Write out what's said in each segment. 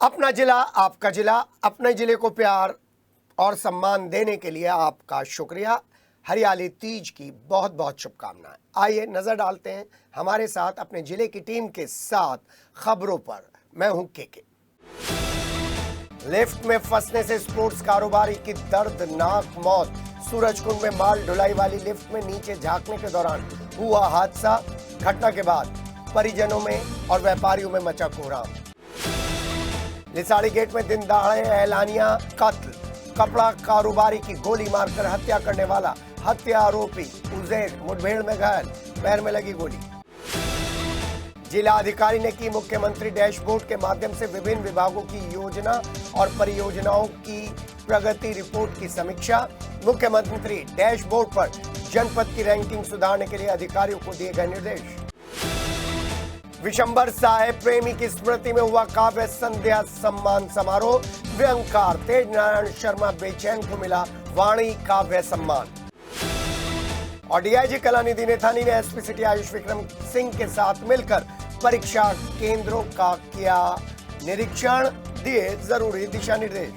अपना जिला आपका जिला, अपने जिले को प्यार और सम्मान देने के लिए आपका शुक्रिया। हरियाली तीज की बहुत बहुत शुभकामनाएं। आइए नजर डालते हैं हमारे साथ अपने जिले की टीम के साथ खबरों पर। मैं हूं के। लिफ्ट में फंसने से स्पोर्ट्स कारोबारी की दर्दनाक मौत। सूरजकुंड में माल ढुलाई वाली लिफ्ट में नीचे झांकने के दौरान हुआ हादसा। घटना के बाद परिजनों में और व्यापारियों में मचा कोहराम। लिसाड़ी गेट में दिन दहाड़े एलानिया कत्ल। कपड़ा कारोबारी की गोली मारकर हत्या करने वाला हत्या आरोपी उजैर मुठभेड़ में घायल, पैर में लगी गोली। जिला अधिकारी ने की मुख्यमंत्री डैशबोर्ड के माध्यम से विभिन्न विभागों की योजना और परियोजनाओं की प्रगति रिपोर्ट की समीक्षा। मुख्यमंत्री डैशबोर्ड पर जनपद की रैंकिंग सुधारने के लिए अधिकारियों को दिए गए निर्देश। विशंबर साहेब प्रेमी की स्मृति में हुआ काव्य संध्या सम्मान समारोह। व्यंगकार तेज नारायण शर्मा बेचैन को मिला वाणी काव्य सम्मान। और डीआईजी कलानिधि नेथानी ने एसपी सिटी आयुष विक्रम सिंह के साथ मिलकर परीक्षा केंद्रों का किया निरीक्षण, दिए जरूरी दिशा निर्देश।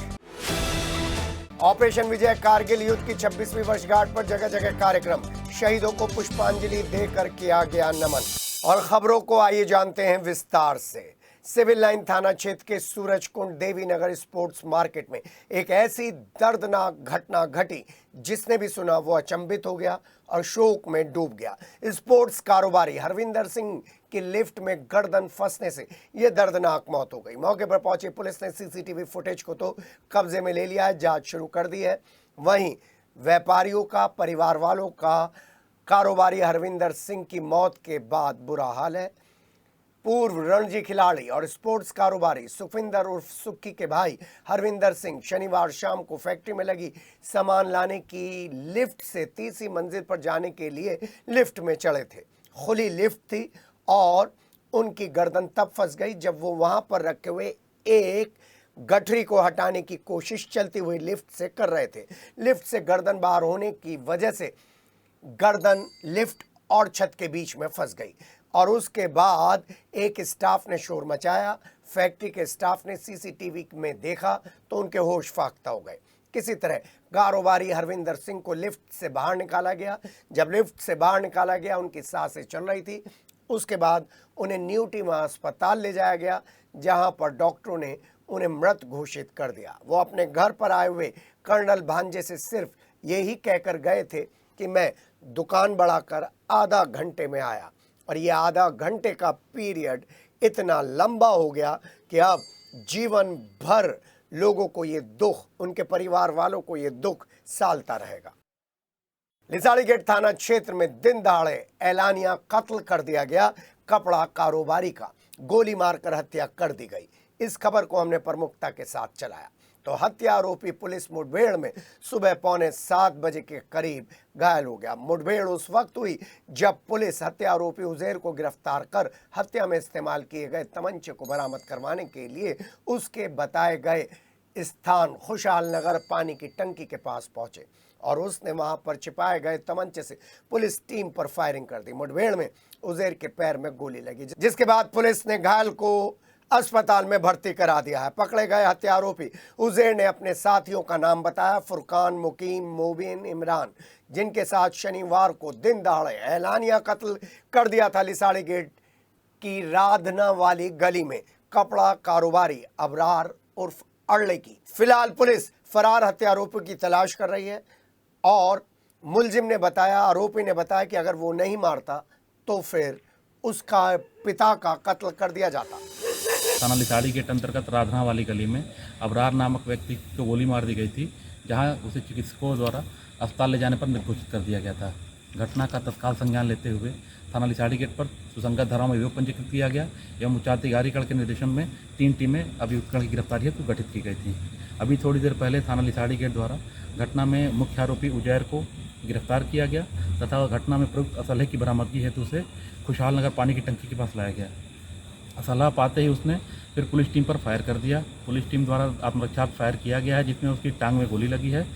ऑपरेशन विजय कारगिल युद्ध की 26वीं वर्षगांठ पर जगह जगह कार्यक्रम, शहीदों को पुष्पांजलि देकर किया गया नमन। और खबरों को आइए जानते हैं विस्तार से। सिविल लाइन थाना क्षेत्र के सूरजकुंड देवी नगर स्पोर्ट्स मार्केट में एक ऐसी दर्दनाक घटना घटी जिसने भी सुना वो अचंभित हो गया और शोक में डूब गया। स्पोर्ट्स कारोबारी हरविंदर सिंह की लिफ्ट में गर्दन फंसने से यह दर्दनाक मौत हो गई। मौके पर पहुंची पुलिस ने सीसीटीवी फुटेज को तो कब्जे में ले लिया है, जांच शुरू कर दी है। वहीं व्यापारियों का, परिवार वालों का कारोबारी हरविंदर सिंह की मौत के बाद बुरा हाल है। पूर्व रणजी खिलाड़ी और स्पोर्ट्स कारोबारी सुखविंदर उर्फ सुक्की के भाई हरविंदर सिंह शनिवार शाम को फैक्ट्री में लगी सामान लाने की लिफ्ट से तीसरी मंजिल पर जाने के लिए लिफ्ट में चढ़े थे। खुली लिफ्ट थी और उनकी गर्दन तब फंस गई जब वो वहां पर रखे हुए एक गठरी को हटाने की कोशिश चलती हुई लिफ्ट से कर रहे थे। लिफ्ट से गर्दन बाहर होने की वजह से गर्दन लिफ्ट और छत के बीच में फंस गई और उसके बाद एक स्टाफ ने शोर मचाया। फैक्ट्री के स्टाफ ने सीसीटीवी में देखा तो उनके होश फाख्ता हो गए। किसी तरह कारोबारी हरविंदर सिंह को लिफ्ट से बाहर निकाला गया। जब लिफ्ट से बाहर निकाला गया उनकी सांसें चल रही थी। उसके बाद उन्हें न्यू टीम अस्पताल ले जाया गया, जहां पर डॉक्टरों ने उन्हें मृत घोषित कर दिया। वो अपने घर पर आए हुए कर्नल भांजे से सिर्फ यही कहकर गए थे कि मैं दुकान बढ़ाकर आधा घंटे में आया, और ये आधा घंटे का पीरियड इतना लंबा हो गया कि अब जीवन भर लोगों को ये दुख, उनके परिवार वालों को ये दुख सालता रहेगा। लिसाड़ी गेट थाना क्षेत्र में दिन दहाड़े एलानिया कत्ल कर दिया गया। कपड़ा कारोबारी का गोली मारकर हत्या कर दी गई। इस खबर को हमने प्रमुखता के साथ चलाया तो हत्या आरोपी पुलिस मुठभेड़ में सुबह 6:45 बजे के करीब घायल हो गया। मुठभेड़ उस वक्त हुई जब पुलिस हत्या आरोपी उजैर को गिरफ्तार कर हत्या में इस्तेमाल किए गए तमंचे को बरामद करवाने के लिए उसके बताए गए स्थान खुशहाल नगर पानी की टंकी के पास पहुंचे और उसने वहां पर छिपाए गए तमंचे से पुलिस टीम पर फायरिंग कर दी। मुठभेड़ में उजैर के पैर में गोली लगी, जिसके बाद पुलिस ने घायल को अस्पताल में भर्ती करा दिया है। पकड़े गए हत्या आरोपी उजैर ने अपने साथियों का नाम बताया, फुरकान, मुकीम, मोबिन, इमरान, जिनके साथ शनिवार को दिन दहाड़े एलानिया कत्ल कर दिया था। लिसाड़ी गेट की राधना वाली गली में कपड़ा कारोबारी अबरार उर्फ अड़ले की। फिलहाल पुलिस फरार हत्या आरोपी की तलाश कर रही है और मुलजिम ने बताया, आरोपी ने बताया कि अगर वो नहीं मारता तो फिर उसका पिता का कत्ल कर दिया जाता। थाना लिसाड़ी गेट अंतर्गत राधना वाली गली में अबरार नामक व्यक्ति को गोली मार दी गई थी, जहां उसे चिकित्सकों द्वारा अस्पताल ले जाने पर निर्घोषित कर दिया गया था। घटना का तत्काल संज्ञान लेते हुए थाना लिसाड़ी गेट पर सुसंगत धाराओं में अभियोग पंजीकृत किया गया एवं उच्चाधिकारीगण के निर्देशन में 3 टीमें अभियुक्तगण की गिरफ्तारी हेतु गठित की गई थी। अभी थोड़ी देर पहले थाना लिसाड़ी गेट द्वारा घटना में मुख्य आरोपी उजैर को गिरफ्तार किया गया तथा घटना में प्रयुक्त असलहे की बरामदगी हेतु उसे खुशहाल नगर पानी की टंकी के पास लाया गया। असलहा पाते ही उसने फिर पुलिस टीम पर फायर कर दिया। पुलिस टीम द्वारा आत्मरक्षार्थ फायर किया गया है, जिसमें उसकी टांग में गोली लगी है।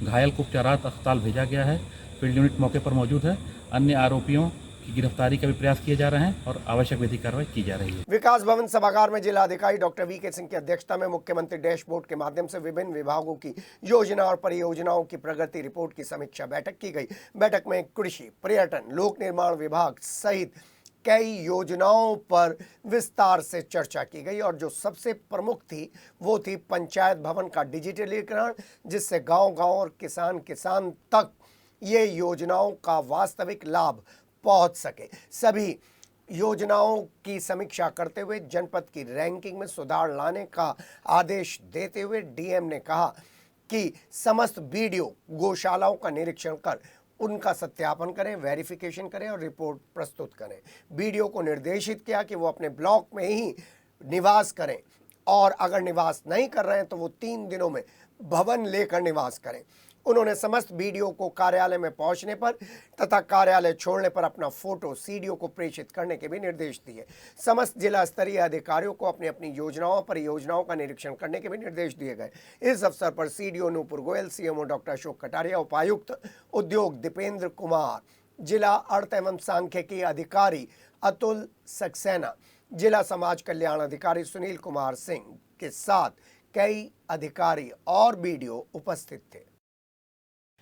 घायल को उपचारार्थ अस्पताल भेजा गया है। फील्ड यूनिट मौके पर मौजूद है। अन्य आरोपियों की गिरफ्तारी का भी प्रयास किए जा रहे हैं और आवश्यक विधिक कार्रवाई की जा रही है। विकास भवन सभागार में जिलाधिकारी डॉक्टर वीके सिंह की अध्यक्षता में मुख्यमंत्री डैशबोर्ड के माध्यम से विभिन्न विभागों की योजना और परियोजनाओं की प्रगति रिपोर्ट की समीक्षा बैठक की गई। बैठक में कृषि, पर्यटन, लोक निर्माण विभाग सहित कई योजनाओं पर विस्तार से चर्चा की गई और जो सबसे प्रमुख थी वो थी पंचायत भवन का डिजिटलीकरण, जिससे गांव-गांव और किसान तक ये योजनाओं का वास्तविक लाभ पहुंच सके। सभी योजनाओं की समीक्षा करते हुए जनपद की रैंकिंग में सुधार लाने का आदेश देते हुए डीएम ने कहा कि समस्त बीडीओ गौशालाओं का निरीक्षण कर उनका सत्यापन करें, वेरिफिकेशन करें और रिपोर्ट प्रस्तुत करें। बीडीओ को निर्देशित किया कि वो अपने ब्लॉक में ही निवास करें और अगर निवास नहीं कर रहे हैं तो वो 3 दिनों में भवन लेकर निवास करें। उन्होंने समस्त बीडीओ को कार्यालय में पहुंचने पर तथा कार्यालय छोड़ने पर अपना फोटो सीडीओ को प्रेषित करने के भी निर्देश दिए। समस्त जिला स्तरीय अधिकारियों को अपनी अपनी योजनाओं परियोजनाओं का निरीक्षण करने के भी निर्देश दिए गए। इस अवसर पर CDO Nupur Goyal, CMO doctor Ashok Kataria, उपायुक्त उद्योग दीपेंद्र कुमार, जिला अर्थ एवं सांख्यिकी अधिकारी अतुल सक्सेना, जिला समाज कल्याण अधिकारी सुनील कुमार सिंह के साथ कई अधिकारी और बीडीओ उपस्थित थे।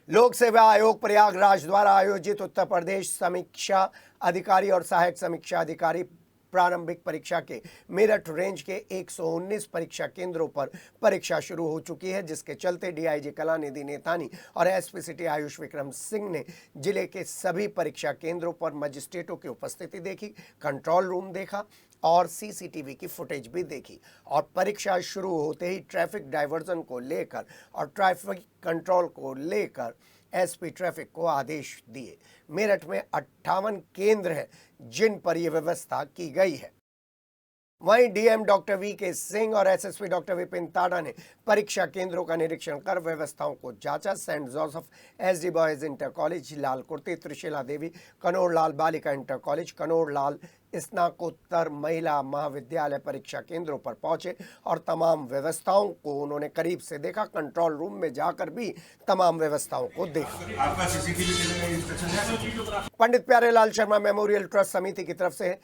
लोक सेवा आयोग प्रयागराज द्वारा आयोजित उत्तर प्रदेश समीक्षा अधिकारी और सहायक समीक्षा अधिकारी प्रारंभिक परीक्षा के मेरठ रेंज के 119 परीक्षा केंद्रों पर परीक्षा शुरू हो चुकी है, जिसके चलते डीआईजी कलानिधि नेतानी और एसपी सिटी आयुष विक्रम सिंह ने जिले के सभी परीक्षा केंद्रों पर मजिस्ट्रेटों की उपस्थिति देखी, कंट्रोल रूम देखा और सीसीटीवी की फुटेज भी देखी और परीक्षा शुरू होते ही ट्रैफिक डाइवर्जन को लेकर और ट्रैफिक कंट्रोल को लेकर एसपी ट्रैफिक को आदेश दिए। मेरठ में 58 केंद्र हैं जिन पर यह व्यवस्था की गई है। वहीं डीएम डॉक्टर वीके सिंह और एसएसपी डॉक्टर विपिन ताड़ा ने परीक्षा केंद्रों का निरीक्षण कर व्यवस्थाओं को जांचा। Saint Joseph SD boys inter college Lalkurti, Trishila Devi Kanaur Lal बालिका इंटर कॉलेज, कनौर लाल स्नाकोत्तर महिला महाविद्यालय परीक्षा केंद्रों पर पहुंचे और तमाम व्यवस्थाओं को उन्होंने करीब से देखा। कंट्रोल रूम में जाकर भी तमाम व्यवस्थाओं को देखा। पंडित प्यारेलाल शर्मा मेमोरियल ट्रस्ट समिति की तरफ से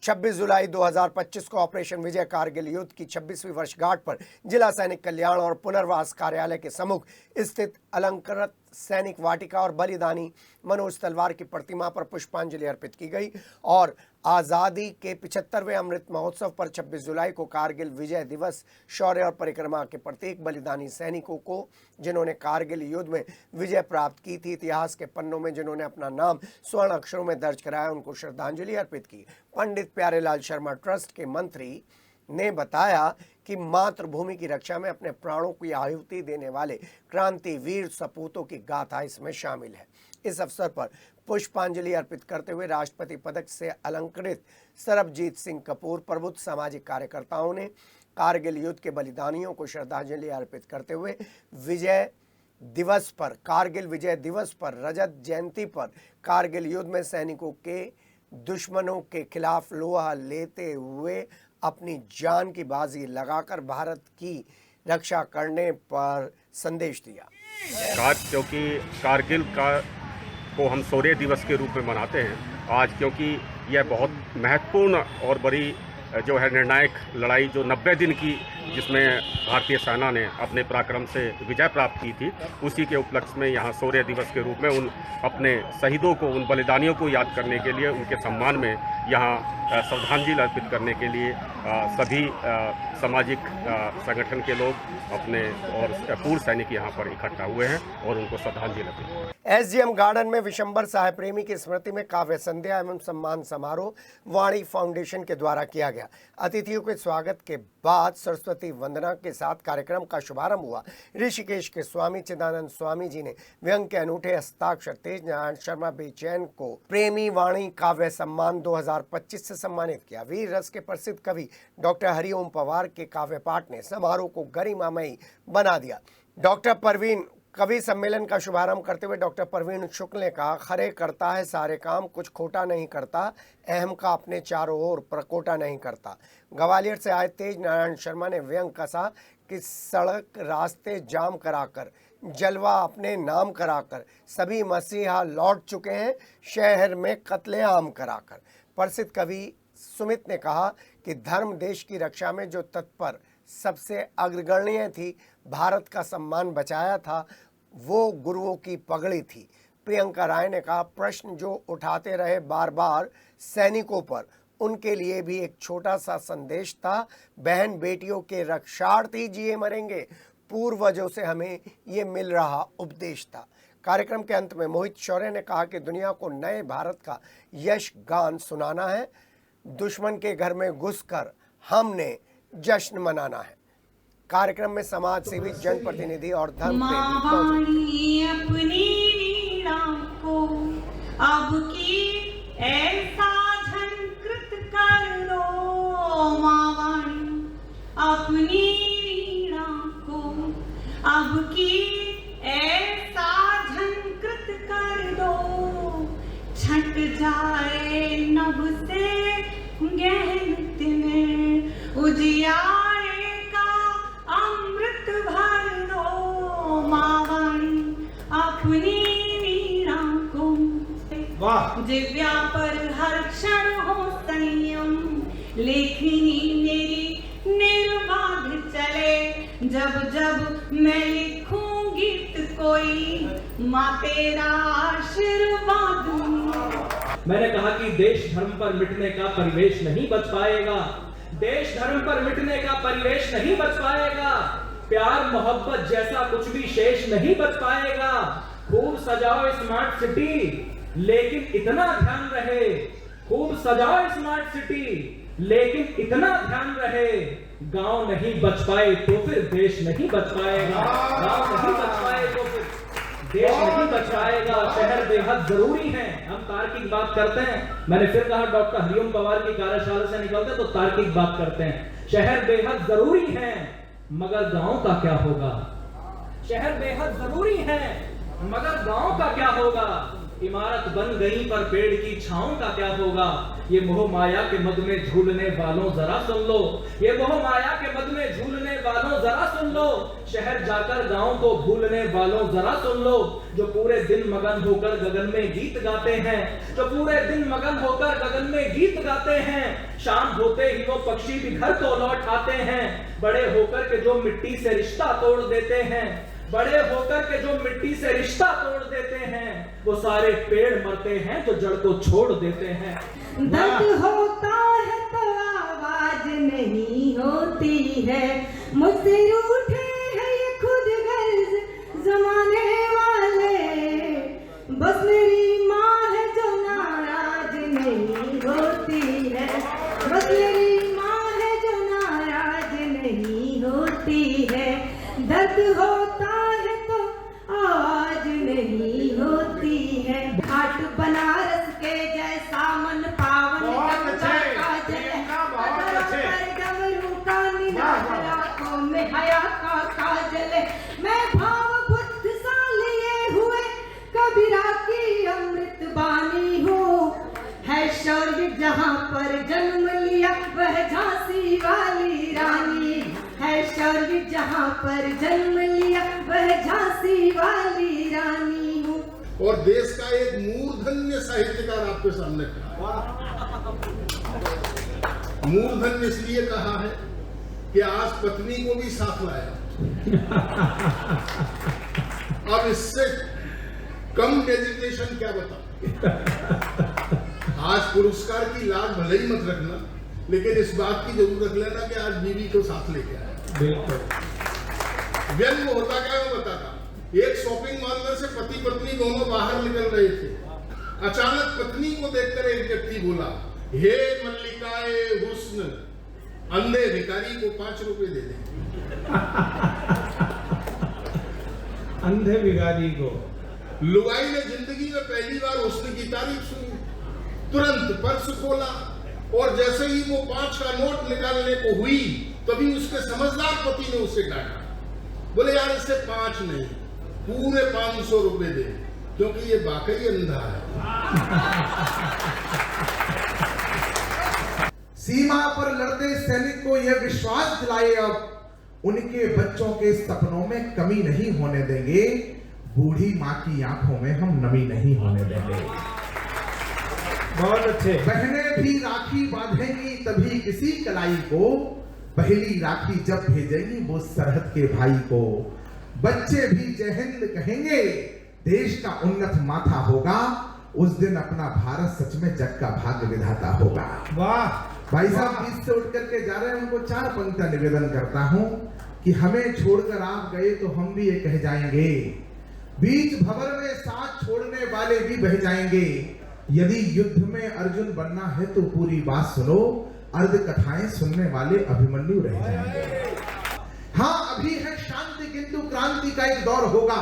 26 जुलाई 2025 को ऑपरेशन विजय कारगिल युद्ध की 26वीं वर्षगांठ पर जिला सैनिक कल्याण और पुनर्वास कार्यालय के सम्मुख स्थित अलंकृत सैनिक वाटिका और बलिदानी मनोज तलवार की प्रतिमा पर पुष्पांजलि अर्पित की गई और आज़ादी के 75वें अमृत महोत्सव पर 26 जुलाई को कारगिल विजय दिवस शौर्य और परिक्रमा के प्रतीक बलिदानी सैनिकों को जिन्होंने कारगिल युद्ध में विजय प्राप्त की थी, इतिहास के पन्नों में जिन्होंने अपना नाम स्वर्ण अक्षरों में दर्ज कराया, उनको श्रद्धांजलि अर्पित की। पंडित प्यारेलाल शर्मा ट्रस्ट के मंत्री ने बताया कि मातृभूमि की रक्षा में अपने प्राणों की आहुति देने वाले क्रांतिवीर सपूतों की गाथा इसमें शामिल है। इस अवसर पर पुष्पांजलि अर्पित करते हुए राष्ट्रपति पदक से अलंकृत सरबजीत सिंह कपूर, प्रबुद्ध सामाजिक कार्यकर्ताओं ने कारगिल युद्ध के बलिदानियों को श्रद्धांजलि अर्पित करते हुए कारगिल विजय दिवस पर रजत जयंती पर कारगिल युद्ध में सैनिकों के दुश्मनों के खिलाफ लोहा लेते हुए अपनी जान की बाजी लगाकर भारत की रक्षा करने पर संदेश दिया। क्योंकि कारगिल को हम शौर्य दिवस के रूप में मनाते हैं आज, क्योंकि यह बहुत महत्वपूर्ण और बड़ी जो है निर्णायक लड़ाई जो 90 दिन की जिसमें भारतीय सेना ने अपने पराक्रम से विजय प्राप्त की थी, उसी के उपलक्ष्य में यहाँ शौर्य दिवस के रूप में उन अपने शहीदों को, उन बलिदानियों को याद करने के लिए, उनके सम्मान में यहाँ श्रद्धांजलि अर्पित करने के लिए सभी सामाजिक संगठन के लोग अपने और पूर्व सैनिक यहाँ पर इकट्ठा हुए हैं और उनको श्रद्धांजलि अर्पित। एसडीएम गार्डन में विशंबर साहेब प्रेमी की स्मृति में काव्य संध्या एवं सम्मान समारोह वाणी फाउंडेशन के द्वारा किया गया। अतिथियों के स्वागत के बाद सरस्वती वंदना के साथ कार्यक्रम का शुभारंभ हुआ। ऋषिकेश के स्वामी चिदानंद स्वामी जी ने व्यंग के अनूठे हस्ताक्षर तेज नारायण शर्मा बेचैन को प्रेमी वाणी काव्य सम्मान 2025 से सम्मानित किया। वीर रस के प्रसिद्ध कवि डॉक्टर हरिओम पवार के काव्य पाठ ने समारोह को गरिमामयी बना दिया। डॉक्टर परवीन कवि सम्मेलन का शुभारंभ करते हुए डॉक्टर परवीन शुक्ल ने कहा, खरे करता है सारे काम, कुछ खोटा नहीं करता, अहम का अपने चारों ओर प्रकोटा नहीं करता। ग्वालियर से आए तेज नारायण शर्मा ने व्यंग कसा कि सड़क रास्ते जाम कराकर, जलवा अपने नाम कराकर सभी मसीहा लौट चुके हैं, शहर में कत्लेआम कराकर। प्रसिद्ध कवि सुमित ने कहा कि धर्म देश की रक्षा में जो तत्पर सबसे अग्रगण्य थी, भारत का सम्मान बचाया था, वो गुरुओं की पगड़ी थी। प्रियंका राय ने कहा, प्रश्न जो उठाते रहे बार बार सैनिकों पर, उनके लिए भी एक छोटा सा संदेश था। बहन बेटियों के रक्षार्थी जिए मरेंगे, पूर्वजों से हमें ये मिल रहा उपदेश था। कार्यक्रम के अंत में मोहित शौर्य ने कहा कि दुनिया को नए भारत का यश गान सुनाना है, दुश्मन के घर में घुसकर हमने जश्न मनाना है। कार्यक्रम में समाज सेवी, जनप्रतिनिधि और धर्म मावाणी अपनी वीणा को अब की ऐसा झंकृत कर दो, मावाणी अपनी वीणा को अब की ऐसा झंकृत कर दो, छट जाए नभ से गहन में उजियारे का अमृत भर दो, मावाणी अपनी वीणा को। दिव्या पर हर क्षण हो संयम, लेखनी मेरी निर्बाध चले, जब जब मैं लिखूं गीत कोई, माँ तेरा आशीर्वाद। मैंने कहा कि देश धर्म पर मिटने का परिवेश नहीं बच पाएगा, देश धर्म पर मिटने का परिवेश नहीं बच पाएगा, प्यार मोहब्बत जैसा कुछ भी शेष नहीं बच पाएगा। खूब सजाओ स्मार्ट सिटी, लेकिन इतना ध्यान रहे, खूब सजाओ स्मार्ट सिटी, लेकिन इतना ध्यान रहे, गांव नहीं बच पाए तो फिर देश नहीं बच पाएगा, गांव नहीं बच पाए तो फिर देश नहीं बच पाएगा। शहर बेहद जरूरी है। हम तार्किक बात करते हैं, मैंने फिर कहा डॉक्टर हरिओम पवार की कार्यशाला से निकलते तो तार्किक बात करते हैं। शहर बेहद जरूरी है, मगर गांव का क्या होगा? शहर बेहद जरूरी है, मगर गांव का क्या होगा? इमारत बन गई पर पेड़ की छांव का क्या होगा? ये मोह माया के मद में झूलने वालों जरा सुन लो, ये मोह माया के मद में झूलने वालों जरा सुन लो, शहर जाकर गांव को भूलने वालों जरा सुन लो, जो पूरे दिन मगन होकर गगन में गीत गाते हैं, जो पूरे दिन मगन होकर गगन में गीत गाते हैं, शाम होते ही वो पक्षी भी घर को लौट आते हैं, बड़े होकर के जो मिट्टी से रिश्ता तोड़ देते हैं, बड़े होकर के जो मिट्टी से रिश्ता तोड़ देते हैं, वो सारे पेड़ मरते हैं जो जड़ को छोड़ देते हैं। दर्द होता है तो आवाज नहीं होती है, मुझसे रूठे हैं ये खुद गर्ज जमाने वाले, बस मेरी माँ है जो नाराज नहीं होती है, बस मेरी माँ है जो नाराज नहीं होती है। दर्द होता है तो आवाज नहीं होती है। घाट बनारस के जैसा मन पावन गंगा का जल, पर डमरू का निनाद आंखों में हया का काजल, मैं भाव बुद्ध सा लिए हुए कबीरा की अमृत बानी हूँ, है शौर्य जहाँ पर जन्म लिया वह झांसी वाली रानी, है शौर्य जहाँ पर जन्म लिया वह झांसी वाली रानी हूँ। और देश का एक मूर्धन्य साहित्यकार आपके सामने खड़ा है। मूर्धन्य इसलिए कहा है कि आज पत्नी को भी साथ लाया। अब इससे कम डेजिग्नेशन क्या बता। आज पुरस्कार की लाज भले ही मत रखना, लेकिन इस बात की जरूर रख लेना कि आज बीवी को साथ लेके आया। बिल्कुल। व्यंग होता क्या मैं बताता। एक शॉपिंग मॉल में से पति पत्नी दोनों बाहर निकल रहे थे, अचानक पत्नी को देखकर एक व्यक्ति बोला, हे मल्लिकाए हुस्न, अंधे भिखारी को 5 रुपए दे दे। अंधे भिखारी को। लुगाई ने जिंदगी में पहली बार हुस्न की तारीफ सुनी, तुरंत पर्स खोला और जैसे ही वो 5 का नोट निकालने को हुई, तभी उसके समझदार पति ने उसे डांटा। बोले यार इससे 5 नहीं, पूरे 500 रुपए दे, क्योंकि ये वाकई अंधा है। सीमा पर लड़ते सैनिक को यह विश्वास दिलाए अब उनके बच्चों के सपनों में कमी नहीं होने देंगे, बूढ़ी माँ की आंखों में हम नमी नहीं होने देंगे। बहुत अच्छे। बहनें भी राखी बांधेंगी तभी किसी कलाई को, पहली राखी जब भेजेंगी वो सरहद के भाई को। बच्चे भी जय हिंद कहेंगे, देश का उन्नत माथा होगा, उस दिन अपना भारत सच में जग का भाग्य विधाता होगा। वाह भाई साहब बीच से उठ करके जा रहे हैं, उनको 4 पंक्तियां निवेदन करता हूं कि हमें छोड़कर आप गए तो हम भी ये कह जाएंगे, बीच भंवर में साथ छोड़ने वाले भी बह जाएंगे। यदि युद्ध में अर्जुन बनना है तो पूरी बात सुनो, अर्ध कथाएं सुनने वाले अभिमन्यु रह जाएंगे। हाँ, अभी है शांति, किंतु क्रांति का एक दौर होगा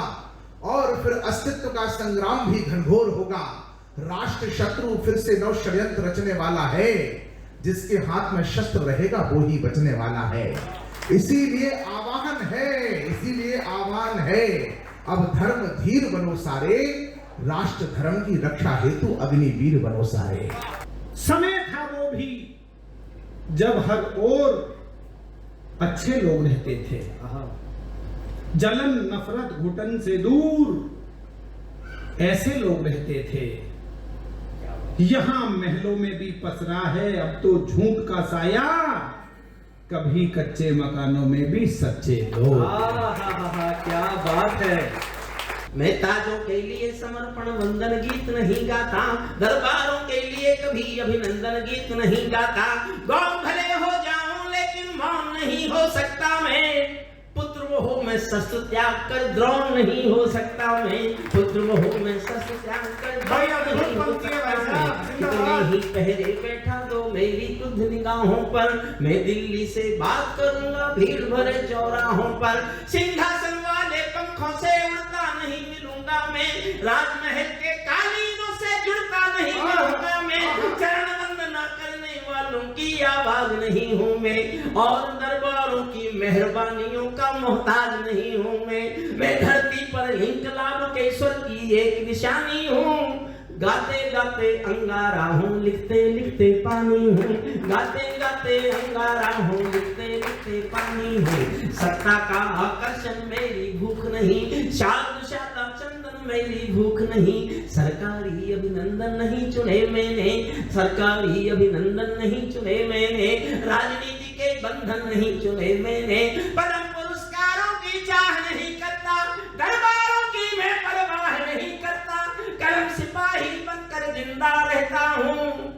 और फिर अस्तित्व का संग्राम भी घनघोर होगा। राष्ट्र शत्रु फिर से नव षड्यंत्र रचने वाला है, जिसके हाथ में शस्त्र रहेगा वो ही बचने वाला है। इसीलिए आह्वान है, अब धर्म धीर बनो सारे, राष्ट्र धर्म की रक्षा हेतु अग्निवीर बनो सारे। समय था वो भी जब हर ओर अच्छे लोग रहते थे, जलन नफरत घुटन से दूर ऐसे लोग रहते थे। यहां महलों में भी पसरा है अब तो झूठ का साया, कभी कच्चे मकानों में भी सच्चे लोग। क्या बात है। मैं ताजों के लिए समर्पण वंदन गीत नहीं गाता, दरबारों के लिए कभी अभिनंदन गीत नहीं गाता। गौ भले हो जाऊं लेकिन मौन नहीं हो सकता मैं, पुत्र मोह में शस्त्र त्याग कर द्रोण नहीं हो सकता मैं, पुत्र मोह में शस्त्र त्याग कर द्रोण नहीं हो सकता मैं। कितने ही पहरे बैठा दो मेरी क्रुद्ध निगाहों पर, मैं दिल्ली से बात करूंगा भीड़ भरे चौराहों पर। सिंहासन वाले पंखों से उड़ता नहीं मिलूंगा मैं, राजमहल के कालीनों से जुड़ता नहीं मिलूंगा मैं, चरण वंदना करने वालों की आवाज नहीं हूँ मैं, और दरबारों की मेहरबानियों का मोहताज नहीं हूँ मैं धरती पर इंकलाब के स्वर की एक निशानी हूँ। गाते गाते अंगारा हूँ, लिखते लिखते पानी हूँ, गाते गाते अंगारा हूँ, लिखते लिखते पानी हूँ। सत्ता का आकर्षण मेरी भूख नहीं, शाद शादा चंदन मेरी भूख नहीं। सरकारी अभिनंदन नहीं चुने मैंने, सरकारी अभिनंदन नहीं चुने मैंने, राजनीति के बंधन नहीं चुने मैंने, परम पुरस्कारों की चाह नहीं करता, दरबारों की मैं परवाह नहीं करता, कलम सिपाही बनकर जिंदा रहता हूँ,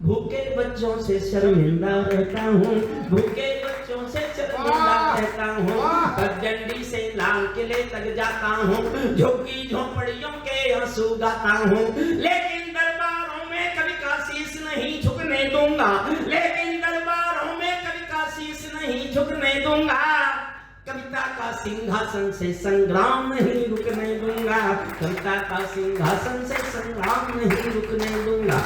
भूखे बच्चों से शर्मिंदा रहता हूँ, भूखे बच्चों से शर्मिंदा रहता हूँ। पगडंडी से लाल किले तक जाता हूँ, झुग्गी झोपड़ियों के आंसू गाता हूँ, लेकिन दरबारों में कभी का शीश नहीं झुकने दूंगा, लेकिन दरबारों में कभी का शीश नहीं झुकने दूंगा। कविता का सिंहासन से संग्राम नहीं रुकने दूंगा, कविता का सिंहासन से संग्राम नहीं रुकने दूंगा।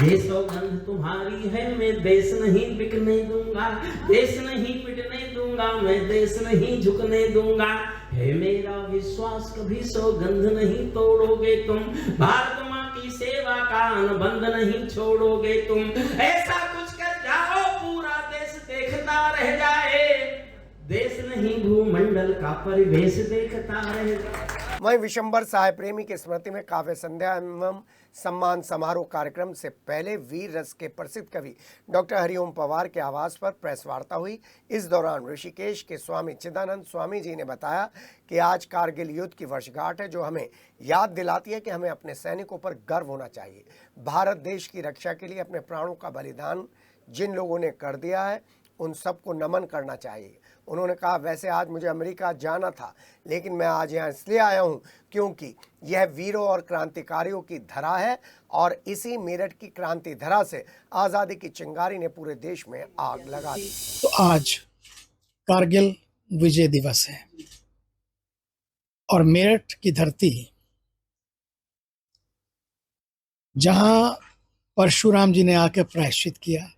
ये सौगंध तुम्हारी है, मैं देश नहीं बिकने दूंगा, देश नहीं पिटने दूंगा, मैं देश नहीं झुकने दूंगा। है मेरा विश्वास कभी सौगंध नहीं तोड़ोगे तुम, भारत माँ की सेवा का अनुबंध नहीं छोड़ोगे तुम। ऐसा कुछ कर जाओ पूरा देश देखता रह जाए, देश नहीं भूमंडल का परिवेश देखता रहेगा। वहीं विशंबर साय प्रेमी की स्मृति में काव्य संध्या एवं सम्मान समारोह कार्यक्रम से पहले वीर रस के प्रसिद्ध कवि डॉक्टर हरिओम पवार के आवास पर प्रेस वार्ता हुई। इस दौरान ऋषिकेश के स्वामी चिदानंद स्वामी जी ने बताया कि आज कारगिल युद्ध की वर्षगांठ है, जो हमें याद दिलाती है कि हमें अपने सैनिकों पर गर्व होना चाहिए। भारत देश की रक्षा के लिए अपने प्राणों का बलिदान जिन लोगों ने कर दिया है उन सबको नमन करना चाहिए। उन्होंने कहा, वैसे आज मुझे अमेरिका जाना था, लेकिन मैं आज यहाँ इसलिए आया हूँ क्योंकि यह वीरों और क्रांतिकारियों की धरा है और इसी मेरठ की क्रांति धरा से आज़ादी की चिंगारी ने पूरे देश में आग लगा दी। तो आज कारगिल विजय दिवस है और मेरठ की धरती जहाँ परशुराम जी ने आकर प्रायश्चित किया,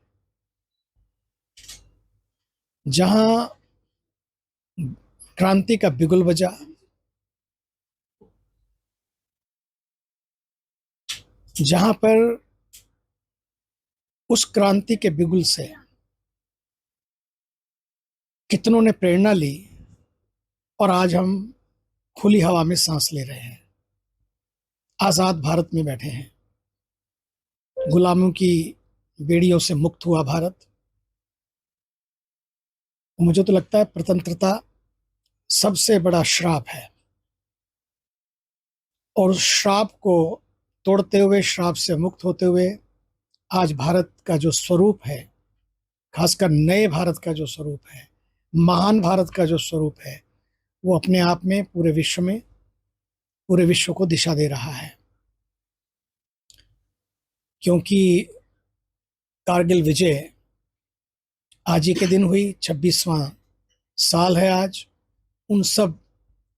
जहां क्रांति का बिगुल बजा, जहां पर उस क्रांति के बिगुल से कितनों ने प्रेरणा ली और आज हम खुली हवा में सांस ले रहे हैं, आज़ाद भारत में बैठे हैं। गुलामों की बेड़ियों से मुक्त हुआ भारत। मुझे तो लगता है स्वतंत्रता सबसे बड़ा श्राप है, और श्राप को तोड़ते हुए, श्राप से मुक्त होते हुए आज भारत का जो स्वरूप है, खासकर नए भारत का जो स्वरूप है, महान भारत का जो स्वरूप है, वो अपने आप में पूरे विश्व को दिशा दे रहा है। क्योंकि कारगिल विजय आज ही के दिन हुई, 26वां साल है आज। उन सब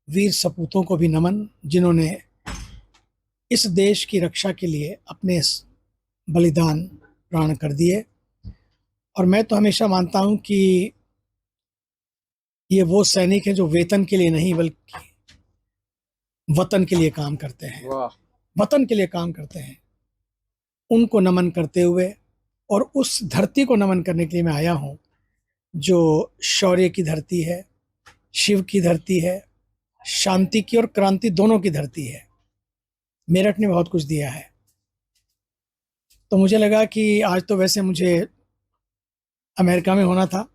वीर सपूतों को भी नमन जिन्होंने इस देश की रक्षा के लिए अपने बलिदान प्राण कर दिए। और मैं तो हमेशा मानता हूं कि ये वो सैनिक हैं जो वेतन के लिए नहीं बल्कि वतन के लिए काम करते हैं, वतन के लिए काम करते हैं। उनको नमन करते हुए और उस धरती को नमन करने के लिए मैं आया हूं जो शौर्य की धरती है, शिव की धरती है, शांति की और क्रांति दोनों की धरती है। मेरठ ने बहुत कुछ दिया है। तो मुझे लगा कि आज तो वैसे मुझे अमेरिका में होना था।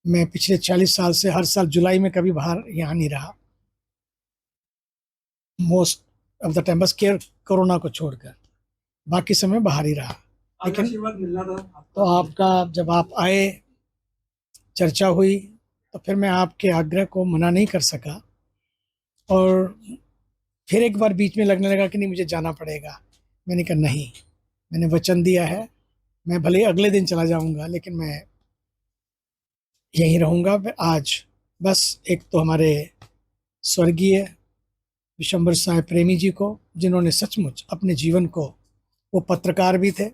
मैं पिछले 40 साल से हर साल जुलाई में कभी बाहर यहाँ नहीं रहा, मोस्ट ऑफ द टाइम, बस कोरोना को छोड़कर बाकी समय बाहर ही रहा। लेकिन तो आपका जब आप आए, चर्चा हुई, तो फिर मैं आपके आग्रह को मना नहीं कर सका। और फिर एक बार बीच में लगने लगा कि नहीं मुझे जाना पड़ेगा। मैंने कहा नहीं, मैंने वचन दिया है, मैं भले अगले दिन चला जाऊंगा लेकिन मैं यहीं रहूंगा। आज बस एक तो हमारे स्वर्गीय विशंबर साय प्रेमी जी को, जिन्होंने सचमुच अपने जीवन को, वो पत्रकार भी थे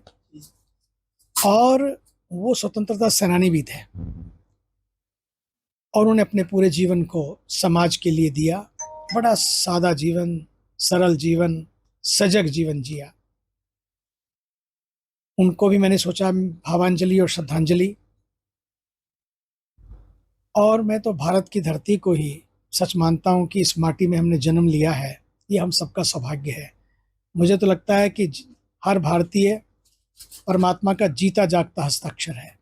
और वो स्वतंत्रता सेनानी भी थे, और उन्होंने अपने पूरे जीवन को समाज के लिए दिया। बड़ा सादा जीवन, सरल जीवन, सजग जीवन जिया। उनको भी मैंने सोचा भावांजलि और श्रद्धांजलि। और मैं तो भारत की धरती को ही सच मानता हूं कि इस माटी में हमने जन्म लिया है, ये हम सबका सौभाग्य है। मुझे तो लगता है कि हर भारतीय परमात्मा का जीता जागता हस्ताक्षर है।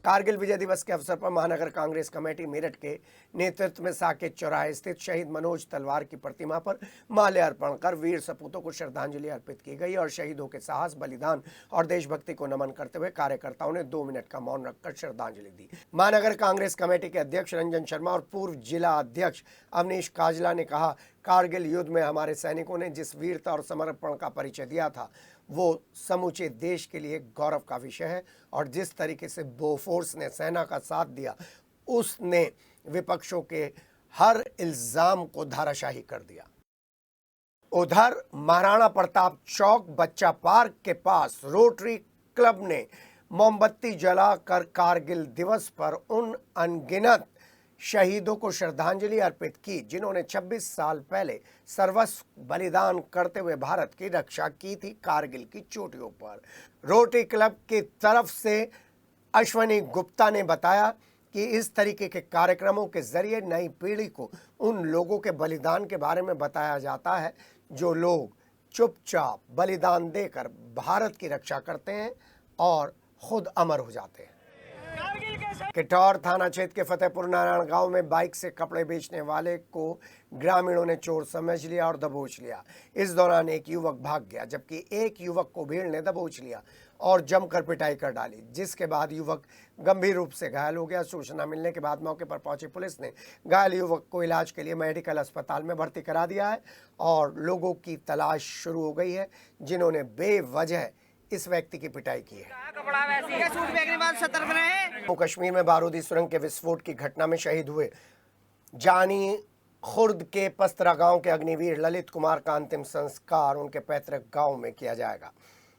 कारगिल विजय दिवस के अवसर पर महानगर कांग्रेस कमेटी मेरठ के नेतृत्व में साकेत चौराहे स्थित शहीद मनोज तलवार की प्रतिमा पर माल्यार्पण कर वीर सपूतों को श्रद्धांजलि अर्पित की गई और शहीदों के साहस, बलिदान और देशभक्ति को नमन करते हुए कार्यकर्ताओं ने 2 मिनट का मौन रखकर श्रद्धांजलि दी। महानगर कांग्रेस कमेटी के अध्यक्ष रंजन शर्मा और पूर्व जिला अध्यक्ष अवनीश काजला ने कहा, कारगिल युद्ध में हमारे सैनिकों ने जिस वीरता और समर्पण का परिचय दिया था वो समूचे देश के लिए गौरव का विषय है, और जिस तरीके से बोफोर्स ने सेना का साथ दिया उसने विपक्षों के हर इल्जाम को धाराशाही कर दिया। उधर महाराणा प्रताप चौक बच्चा पार्क के पास रोटरी क्लब ने मोमबत्ती जलाकर कारगिल दिवस पर उन अनगिनत शहीदों को श्रद्धांजलि अर्पित की जिन्होंने 26 साल पहले सर्वस्व बलिदान करते हुए भारत की रक्षा की थी कारगिल की चोटियों पर। रोटरी क्लब की तरफ से अश्वनी गुप्ता ने बताया कि इस तरीके के कार्यक्रमों के जरिए नई पीढ़ी को उन लोगों के बलिदान के बारे में बताया जाता है जो लोग चुपचाप बलिदान देकर भारत की रक्षा करते हैं और खुद अमर हो जाते हैं। किटौर थाना क्षेत्र के फतेहपुर नारायण गांव में बाइक से कपड़े बेचने वाले को ग्रामीणों ने चोर समझ लिया और दबोच लिया। इस दौरान एक युवक भाग गया, जबकि एक युवक को भीड़ ने दबोच लिया और जमकर पिटाई कर डाली, जिसके बाद युवक गंभीर रूप से घायल हो गया। सूचना मिलने के बाद मौके पर पहुंची पुलिस ने घायल युवक को इलाज के लिए मेडिकल अस्पताल में भर्ती करा दिया है और लोगों की तलाश शुरू हो गई है जिन्होंने बेवजह इस व्यक्ति की पिटाई की है। जम्मू कश्मीर में बारूदी सुरंग के विस्फोट की घटना में शहीद हुए जानी खुर्द के पस्तरा गांव के अग्निवीर ललित कुमार का अंतिम संस्कार उनके पैतृक गांव में किया जाएगा,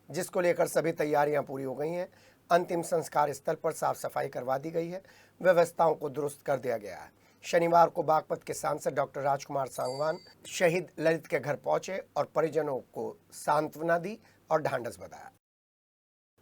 जिसको लेकर सभी तैयारियां पूरी हो गई हैं। अंतिम संस्कार स्थल पर साफ सफाई करवा दी गई है, व्यवस्थाओं को दुरुस्त कर दिया गया है। शनिवार को बागपत के सांसद डॉक्टर राजकुमार सांगवान शहीद ललित के घर पहुंचे और परिजनों को सांत्वना दी और ढांढस बताया।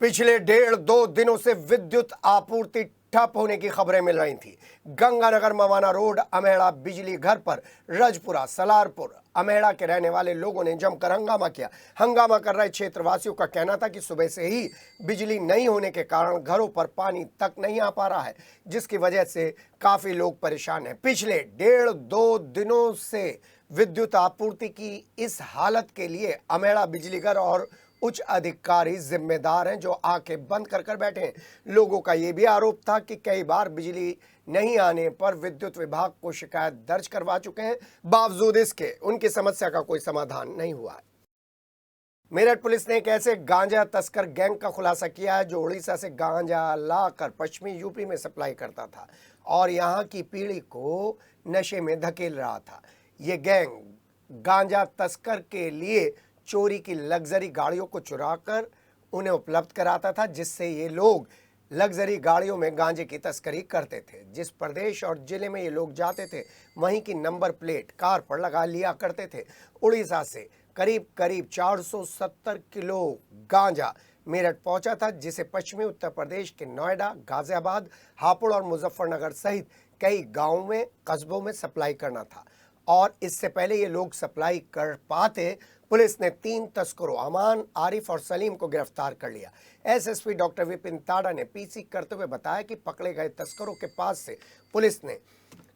पिछले 1.5-2 दिनों से विद्युत आपूर्ति ठप होने की खबरें मिल रही थी। गंगानगर मवाना रोड अमेड़ा बिजली घर पर रजपुरा सलारपुर अमेड़ा के रहने वाले लोगों ने जमकर हंगामा किया। हंगामा कर रहे क्षेत्रवासियों का कहना था कि सुबह से ही बिजली नहीं होने के कारण घरों पर पानी तक नहीं आ पा रहा है, जिसकी वजह से काफी लोग परेशान हैं। पिछले 1.5-2 दिनों से विद्युत आपूर्ति की इस हालत के लिए अमेड़ा बिजलीघर और उच्च अधिकारी जिम्मेदार हैं, जो आंखें बंद कर बैठे हैं। लोगों का यह भी आरोप था कि कई बार बिजली नहीं आने पर विद्युत विभाग को शिकायत दर्ज करवा चुके हैं, बावजूद इसके उनकी समस्या का कोई समाधान नहीं हुआ है। मेरठ पुलिस ने एक ऐसे गांजा तस्कर गैंग का खुलासा किया है जो उड़ीसा से गांजा लाकर पश्चिमी यूपी में सप्लाई करता था और यहां की पीढ़ी को नशे में धकेल रहा था। ये गैंग गांजा तस्कर के लिए चोरी की लग्जरी गाड़ियों को चुराकर उन्हें उपलब्ध कराता था, जिससे ये लोग लग्जरी गाड़ियों में गांजे की तस्करी करते थे। जिस प्रदेश और जिले में ये लोग जाते थे वहीं की नंबर प्लेट कार पर लगा लिया करते थे। उड़ीसा से करीब 470 किलो गांजा मेरठ पहुंचा था, जिसे पश्चिमी उत्तर प्रदेश के नोएडा, गाजियाबाद, हापुड़ और मुजफ्फरनगर सहित कई गाँवों में, कस्बों में सप्लाई करना था। और इससे पहले ये लोग सप्लाई कर पाते, पुलिस ने 3 तस्करों अमान, आरिफ और सलीम को गिरफ्तार कर लिया। एसएसपी डॉक्टर विपिन ताड़ा ने पीसी करते हुए बताया कि पकड़े गए तस्करों के पास से पुलिस ने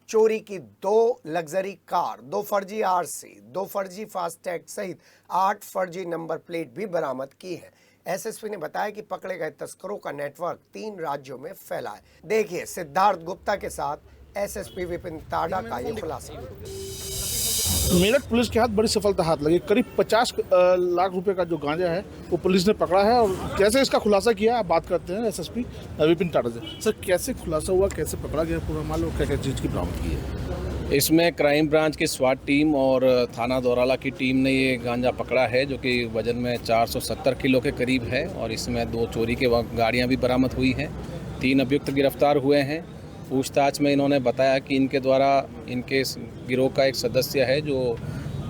चोरी की 2 लग्जरी कार, 2 फर्जी आरसी, 2 फर्जी फास्टैग सहित 8 फर्जी नंबर प्लेट भी बरामद की है। एसएसपी ने बताया कि पकड़े गए तस्करों का नेटवर्क 3 राज्यों में फैला है। देखिए सिद्धार्थ गुप्ता के साथ एसएसपी विपिन ताड़ा का ये खुलासा। मेरठ पुलिस के हाथ बड़ी सफलता हाथ लगी। करीब 50 लाख रुपए का जो गांजा है वो पुलिस ने पकड़ा है। और कैसे इसका खुलासा किया, आप बात करते हैं एसएसपी विपिन ताड़ा से। सर कैसे खुलासा हुआ, कैसे पकड़ा गया पूरा माल और क्या क्या चीज़ की बरामद की है? इसमें क्राइम ब्रांच की स्वाट टीम और थाना दौराला की टीम ने ये गांजा पकड़ा है, जो कि वजन में 470 किलो के करीब है। और इसमें 2 चोरी के गाड़ियाँ भी बरामद हुई हैं। 3 अभियुक्त गिरफ्तार हुए हैं। पूछताछ में इन्होंने बताया कि इनके द्वारा इनके गिरोह का एक सदस्य है जो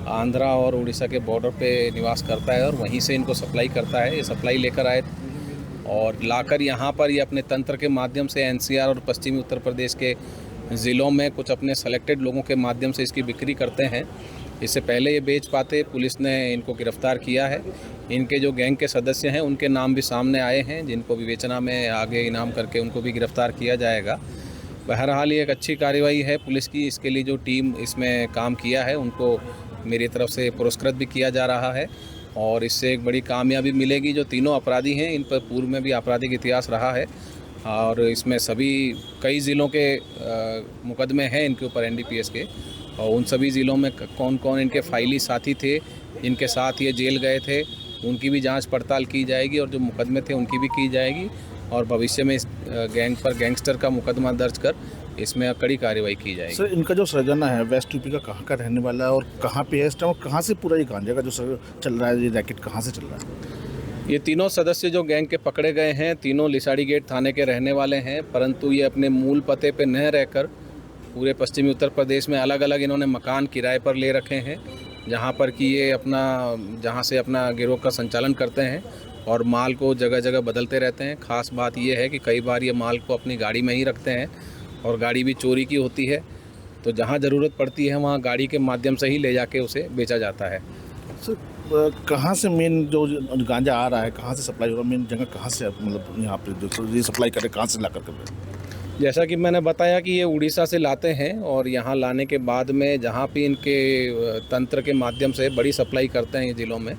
आंध्रा और उड़ीसा के बॉर्डर पे निवास करता है और वहीं से इनको सप्लाई करता है। ये सप्लाई लेकर आए और लाकर यहाँ पर ये अपने तंत्र के माध्यम से एनसीआर और पश्चिमी उत्तर प्रदेश के ज़िलों में कुछ अपने सेलेक्टेड लोगों के माध्यम से इसकी बिक्री करते हैं। इससे पहले ये बेच पाते, पुलिस ने इनको गिरफ्तार किया है। इनके जो गैंग के सदस्य हैं उनके नाम भी सामने आए हैं, जिनको विवेचना में आगे इनाम करके उनको भी गिरफ्तार किया जाएगा। बहरहाल ये एक अच्छी कार्रवाई है पुलिस की। इसके लिए जो टीम इसमें काम किया है उनको मेरी तरफ से पुरस्कृत भी किया जा रहा है और इससे एक बड़ी कामयाबी मिलेगी। जो तीनों अपराधी हैं इन पर पूर्व में भी आपराधिक इतिहास रहा है और इसमें सभी कई ज़िलों के मुकदमे हैं इनके ऊपर एनडीपीएस के, और उन सभी ज़िलों में कौन कौन इनके फाइली साथी थे, इनके साथ ये जेल गए थे, उनकी भी जांच पड़ताल की जाएगी और जो मुकदमे थे उनकी भी की जाएगी। और भविष्य में इस गैंग पर गैंगस्टर का मुकदमा दर्ज कर इसमें कड़ी कार्रवाई की जाएगी। सर इनका जो सृजना है वेस्ट यूपी का कहाँ का रहने वाला है और कहाँ पे है इस टाइम, और कहाँ से पूरा ये गांजा का जो चल रहा है, ये रैकेट कहाँ से चल रहा है? ये तीनों सदस्य जो गैंग के पकड़े गए हैं तीनों लिसाड़ी गेट थाने के रहने वाले हैं, परंतु ये अपने मूल पते पे न रहकर पूरे पश्चिमी उत्तर प्रदेश में अलग अलग इन्होंने मकान किराए पर ले रखे हैं, जहाँ पर कि ये जहाँ से अपना गिरोह का संचालन करते हैं और माल को जगह जगह बदलते रहते हैं। ख़ास बात ये है कि कई बार ये माल को अपनी गाड़ी में ही रखते हैं और गाड़ी भी चोरी की होती है, तो जहाँ ज़रूरत पड़ती है वहाँ गाड़ी के माध्यम से ही ले जाके उसे बेचा जाता है। सर कहाँ से मेन जो गांजा आ रहा है, कहाँ से सप्लाई हो रहा है, मेन जगह कहाँ से, मतलब यहाँ पे जो ये सप्लाई करें कहाँ से ला कर? जैसा कि मैंने बताया कि ये उड़ीसा से लाते हैं और यहाँ लाने के बाद में जहाँ भी इनके तंत्र के माध्यम से बड़ी सप्लाई करते हैं ये ज़िलों में,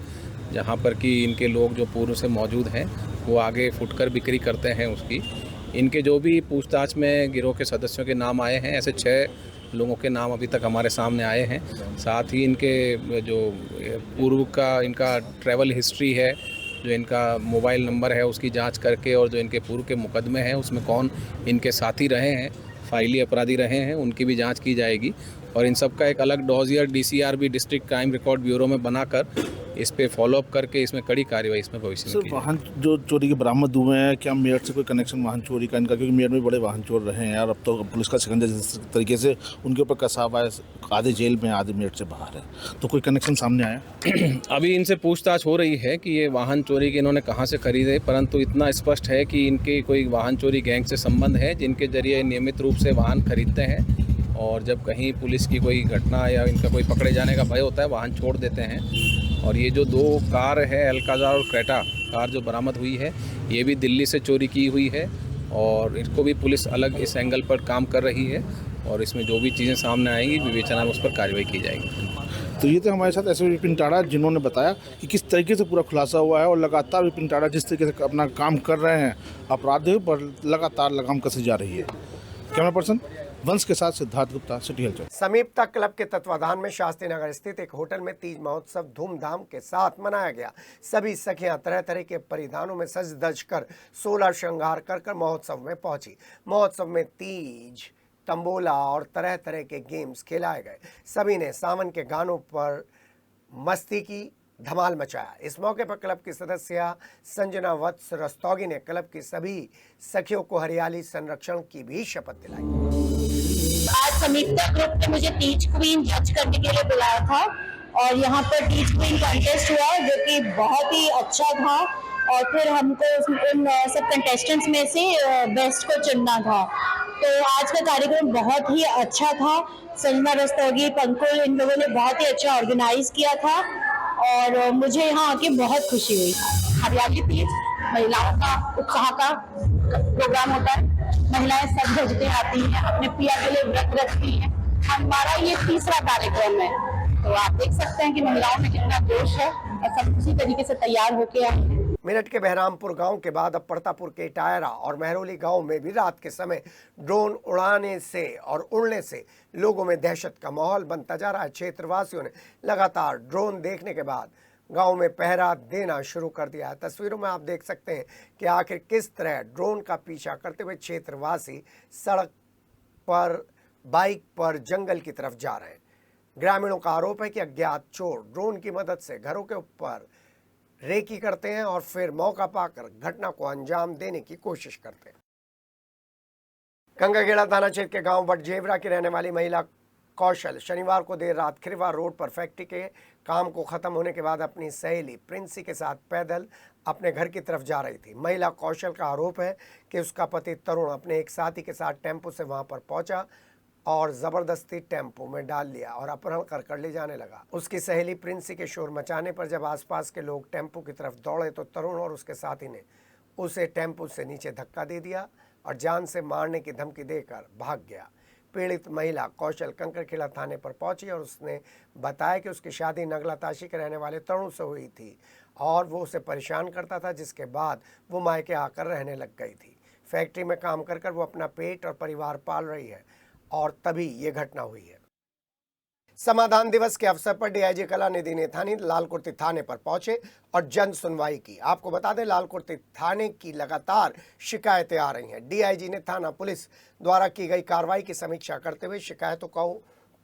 जहाँ पर कि इनके लोग जो पूर्व से मौजूद हैं वो आगे फुटकर बिक्री करते हैं उसकी। इनके जो भी पूछताछ में गिरोह के सदस्यों के नाम आए हैं, ऐसे 6 लोगों के नाम अभी तक हमारे सामने आए हैं। साथ ही इनके जो पूर्व का इनका ट्रैवल हिस्ट्री है, जो इनका मोबाइल नंबर है उसकी जांच करके और जो इनके पूर्व के मुकदमे हैं उसमें कौन इनके साथी रहे हैं, फाइली अपराधी रहे हैं, उनकी भी जांच की जाएगी। और इन सब का एक अलग dossier DCRB district crime record bureau में बनाकर इस पे फॉलोअप करके इसमें कड़ी कार्रवाई इसमें भविष्य में सर की जाएगी। वाहन जो चोरी के बरामद हुए हैं, क्या मेरठ से कोई कनेक्शन वाहन चोरी का इनका? क्योंकि मेरठ में बड़े वाहन चोर रहे हैं यार, अब तो पुलिस का शिकंजा जिस तरीके से उनके ऊपर कसा हुआ है, आधे जेल में आधे मेरठ से बाहर है, तो कोई कनेक्शन सामने आया? अभी इनसे पूछताछ हो रही है कि ये वाहन चोरी के इन्होंने कहाँ से खरीदे, परंतु इतना स्पष्ट है कि इनके कोई वाहन चोरी गैंग से संबंध है, जिनके जरिए नियमित रूप से वाहन खरीदते हैं और जब कहीं पुलिस की कोई घटना या इनका कोई पकड़े जाने का भय होता है वाहन छोड़ देते हैं। और ये जो 2 कार है अल्काजार और क्रेटा कार जो बरामद हुई है, ये भी दिल्ली से चोरी की हुई है और इसको भी पुलिस अलग इस एंगल पर काम कर रही है और इसमें जो भी चीज़ें सामने आएंगी विवेचना में उस पर कार्रवाई की जाएगी। तो ये थे हमारे साथ एसपी विपिन टाड़ा, जिन्होंने बताया कि किस तरीके से पूरा खुलासा हुआ है और लगातार विपिन टाड़ा जिस तरीके से अपना काम कर रहे हैं, अपराधियों पर लगातार लगाम कसी जा रही है। कैमरा पर्सन वंश के साथ सिद्धार्थ गुप्ता, सिटी हलचल। समीपता क्लब के तत्वाधान में शास्त्री नगर स्थित एक होटल में तीज महोत्सव धूमधाम के साथ मनाया गया। सभी सखियां तरह तरह के परिधानों में सज धज कर 16 श्रृंगार कर महोत्सव में पहुंची। महोत्सव में तीज, तंबोला और तरह तरह के गेम्स खिलाए गए। सभी ने सावन के गानों पर मस्ती की, धमाल मचाया। इस मौके पर क्लब की सदस्य संजना वत्स रस्तोगी ने क्लब की सभी सखियों को हरियाली संरक्षण की भी शपथ दिलाई। आज समीक्षा ग्रुप ने मुझे टीच क्वीन जज करने के लिए बुलाया था और यहाँ पर टीच क्वीन कंटेस्ट हुआ जो कि बहुत ही अच्छा था और फिर हमको उन सब कंटेस्टेंट्स में से बेस्ट को चुनना था। तो आज का कार्यक्रम बहुत ही अच्छा था। संजना रस्तोगी, पंकुल, इन लोगों ने बहुत ही अच्छा ऑर्गेनाइज किया था और मुझे यहाँ आके बहुत खुशी हुई। हरियाली तीज महिलाओं का उत्साह का प्रोग्राम होता है। महिलाएं सब भजते आती हैं, अपने पिया के लिए व्रत रखती हैं। हमारा ये 3रा कार्यक्रम है, तो आप देख सकते हैं कि महिलाओं में कितना जोश है और सब उसी तरीके से तैयार होके आए हैं। मेरठ के बहरामपुर गांव के बाद अब परतापुर के टायरा और महरौली गांव में भी रात के समय ड्रोन उड़ाने से और उड़ने से लोगों में दहशत का माहौल बनता जा रहा है। क्षेत्रवासियों ने लगातार ड्रोन देखने के बाद गांव में पहरा देना शुरू कर दिया है। तस्वीरों में आप देख सकते हैं कि आखिर किस तरह ड्रोन का पीछा करते हुए क्षेत्रवासी सड़क पर, बाइक पर जंगल की तरफ जा रहे हैं। ग्रामीणों का आरोप है कि अज्ञात चोर ड्रोन की मदद से घरों के ऊपर रेकी करते हैं और फिर मौका पाकर घटना को अंजाम देने की कोशिश करते हैं। कंगाखेड़ा थाना क्षेत्र के गांव बटजेवरा की रहने वाली महिला कौशल शनिवार को देर रात खिरवा रोड पर फैक्ट्री के काम को खत्म होने के बाद अपनी सहेली प्रिंसी के साथ पैदल अपने घर की तरफ जा रही थी। महिला कौशल का आरोप है कि उसका पति तरुण अपने एक साथी के साथ टेम्पो से वहां पर पहुंचा और जबरदस्ती टेम्पो में डाल लिया और अपहरण कर ले जाने लगा। उसकी सहेली प्रिंसी के शोर मचाने पर जब आसपास के लोग टेम्पो की तरफ दौड़े तो तरुण और उसके साथी ने उसे टेम्पो से नीचे धक्का दे दिया और जान से मारने की धमकी देकर भाग गया। पीड़ित महिला कौशल कंकरखेड़ा थाने पर पहुंची और उसने बताया कि उसकी शादी नगलाताशी के रहने वाले तरुण से हुई थी और वो उसे परेशान करता था, जिसके बाद वो मायके आकर रहने लग गई थी। फैक्ट्री में काम कर वो अपना पेट और परिवार पाल रही है और तभी ये घटना हुई है। समाधान दिवस के अवसर पर डीआईजी कलानिधि नेथानी लालकुर्ती थाने पर पहुंचे और जन सुनवाई की। आपको बता दें, लालकुर्ती थाने की लगातार शिकायतें आ रही हैं। डीआईजी ने थाना पुलिस द्वारा की गई कार्रवाई की समीक्षा करते हुए शिकायतों को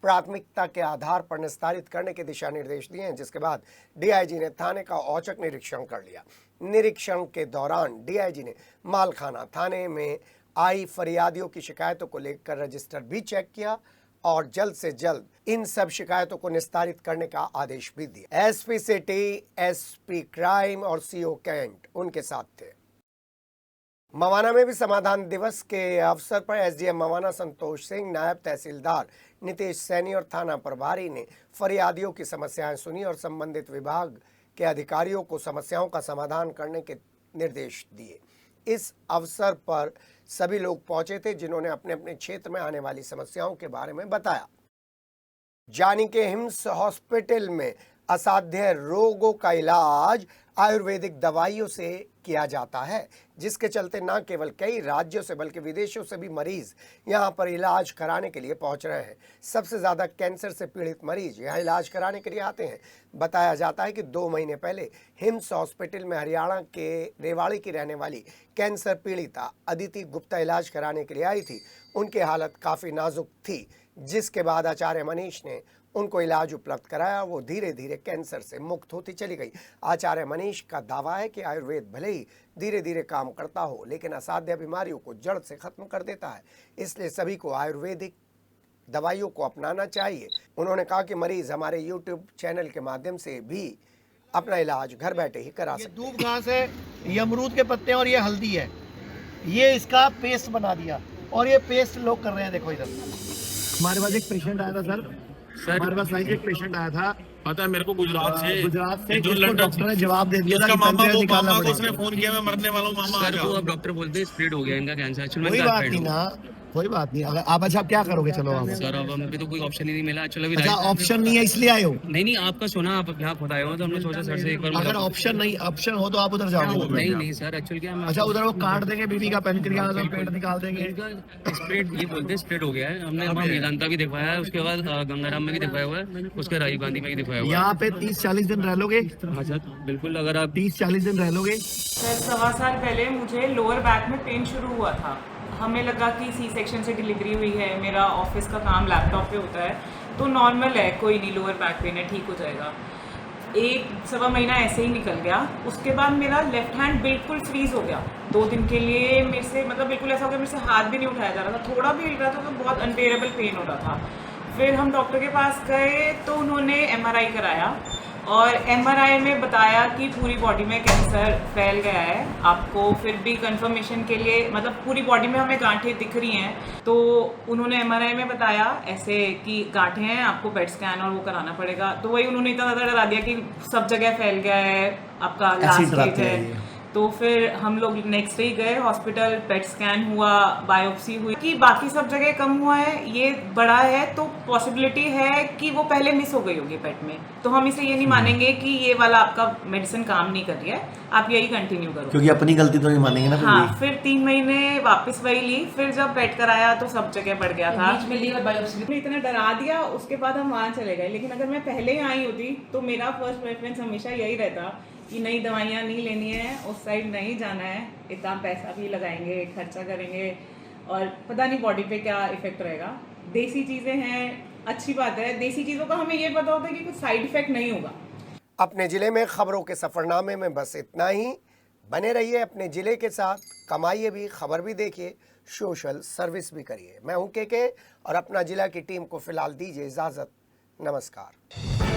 प्राथमिकता के आधार पर निस्तारित करने के दिशा निर्देश दिए हैं, जिसके बाद डीआईजी ने थाने का औचक निरीक्षण कर लिया। निरीक्षण के दौरान डीआईजी ने मालखाना थाने में आई फरियादियों की शिकायतों को लेकर रजिस्टर भी चेक किया और जल्द से जल्द इन सब शिकायतों को निस्तारित करने का आदेश भी दिया। एसपी सिटी, एसपी क्राइम और सीओ कैंट उनके साथ थे। मवाना में भी समाधान दिवस के अवसर पर एसडीएम मवाना संतोष सिंह, नायब तहसीलदार नितेश सैनी और थाना प्रभारी ने फरियादियों की समस्याएं सुनी और संबंधित विभाग के अधिकारियों को समस्याओं का समाधान करने के निर्देश दिए। इस अवसर पर सभी लोग पहुंचे थे जिन्होंने अपने अपने क्षेत्र में आने वाली समस्याओं के बारे में बताया। जानी के हिम्स हॉस्पिटल में असाध्य रोगों का इलाज आयुर्वेदिक दवाइयों से किया जाता है, जिसके चलते न केवल कई राज्यों से बल्कि विदेशों से भी मरीज यहां पर इलाज कराने के लिए पहुंच रहे हैं। सबसे ज्यादा कैंसर से पीड़ित मरीज यहां इलाज कराने के लिए आते हैं। बताया जाता है कि 2 महीने पहले हिम्स हॉस्पिटल में हरियाणा के रेवाड़ी की रहने वाली कैंसर पीड़िता अदिति गुप्ता इलाज कराने के लिए आई थी। उनकी हालत काफ़ी नाजुक थी, जिसके बाद आचार्य मनीष ने उनको इलाज उपलब्ध कराया, वो धीरे धीरे कैंसर से मुक्त होती चली गई। आचार्य मनीष का दावा है कि आयुर्वेद भले ही धीरे धीरे काम करता हो, लेकिन असाध्य बीमारियों को जड़ से खत्म कर देता है। इसलिए सभी को आयुर्वेदिक दवाइयों को अपनाना चाहिए। उन्होंने कहा कि मरीज हमारे यूट्यूब चैनल के माध्यम से भी अपना इलाज घर बैठे ही करा सकते हैं। दूब घास है, ये अमरूद के पत्ते और ये हल्दी है, ये इसका पेस्ट बना दिया और ये पेस्ट लोग कर रहे हैं। देखो इधर हमारे पास एक पेशेंट आया था सर, हमारे पास एक पेशेंट आया था, पता है मेरे को गुजरात से जो डॉक्टर ने जवाब दे दिया था, मामा को उसने फोन किया, मैं मरने वाला हूँ मामा। सर वो अब डॉक्टर बोलते हैं स्प्रेड हो गया इनका कैंसर। कोई बात नहीं ना, कोई बात नहीं। अगर आप अच्छा क्या करोगे, चलो आप सर अब हमें तो कोई ऑप्शन ही नहीं मिला। चलो अभी अच्छा ऑप्शन नहीं है इसलिए आए हो? नहीं आपका सुना, आप यहाँ खुद आए हो तो हमने सोचा सर से एक बार। अगर ऑप्शन हो तो आप उधर जाओगे? नहीं सर एक्चुअली क्या है, अच्छा उधर वो काट देंगे बीवी का पेनक्रियास और पेट निकाल देंगे। स्प्रेड ये बोलते हैं स्प्रेड हो गया है। हमने वहाँ मेदांता भी दिखवाया है, उसके बाद गंगाराम में भी दिखवाया हुआ है, उसके राजीव गांधी में भी दिखवाया हुआ है। यहाँ पे 30-40 दिन रह लोगे? हाँ सर बिल्कुल, अगर आप 30-40 दिन रह लोगे। सर 1.25 साल पहले मुझे लोअर बैक में पेन शुरू हुआ था। हमें लगा कि सी सेक्शन से डिलीवरी हुई है, मेरा ऑफिस का काम लैपटॉप पे होता है तो नॉर्मल है, कोई नहीं, लोअर बैक पेन है, ठीक हो जाएगा। 1-1.25 महीना ऐसे ही निकल गया। उसके बाद मेरा लेफ्ट हैंड बिल्कुल फ्रीज हो गया 2 दिन के लिए। मेरे से मतलब बिल्कुल ऐसा हो गया, मेरे से हाथ भी नहीं उठाया जा रहा था, थोड़ा भी हिल रहा था तो बहुत अनबेरेबल पेन हो रहा था। फिर हम डॉक्टर के पास गए तो उन्होंने MRI कराया और MRI में बताया कि पूरी बॉडी में कैंसर फैल गया है आपको। फिर भी कंफर्मेशन के लिए, मतलब पूरी बॉडी में हमें गांठें दिख रही हैं, तो उन्होंने MRI में बताया ऐसे कि गांठें हैं, आपको पेट स्कैन और वो कराना पड़ेगा। तो वही उन्होंने इतना ज़्यादा डरा दिया कि सब जगह फैल गया है, आपका लास्ट स्टेज है। तो फिर हम लोग नेक्स्ट डे गए हॉस्पिटल, पेट स्कैन हुआ, बायोप्सी हुई कि बाकी सब जगह कम हुआ है, ये बड़ा है तो पॉसिबिलिटी है कि वो पहले मिस हो गई होगी पेट में। तो हम इसे ये नहीं मानेंगे कि ये वाला आपका मेडिसिन काम नहीं कर रही है, आप यही कंटिन्यू करो, क्योंकि अपनी गलती तो नहीं मानेंगे ना। हाँ, फिर 3 महीने वापस वही ली। फिर जब पेट कराया तो सब जगह बढ़ गया था, इतना डरा दिया। उसके बाद हम वहाँ चले गए। लेकिन अगर मैं पहले ही आई होती तो मेरा फर्स्ट प्रेफरेंस हमेशा यही रहता कि नई दवाइयाँ नहीं लेनी है, उस साइड नहीं जाना है, इतना पैसा भी लगाएंगे, खर्चा करेंगे और पता नहीं बॉडी पे क्या इफेक्ट रहेगा। देसी चीज़ें हैं, अच्छी बात है, देसी चीज़ों का हमें ये पता होता है कि कुछ साइड इफेक्ट नहीं होगा। अपने जिले में खबरों के सफरनामे में बस इतना ही। बने रहिए अपने जिले के साथ, कमाइए भी, खबर भी देखिए, सोशल सर्विस भी करिए। मैं हूं के और अपना जिला की टीम को फिलहाल दीजिए इजाज़त। नमस्कार।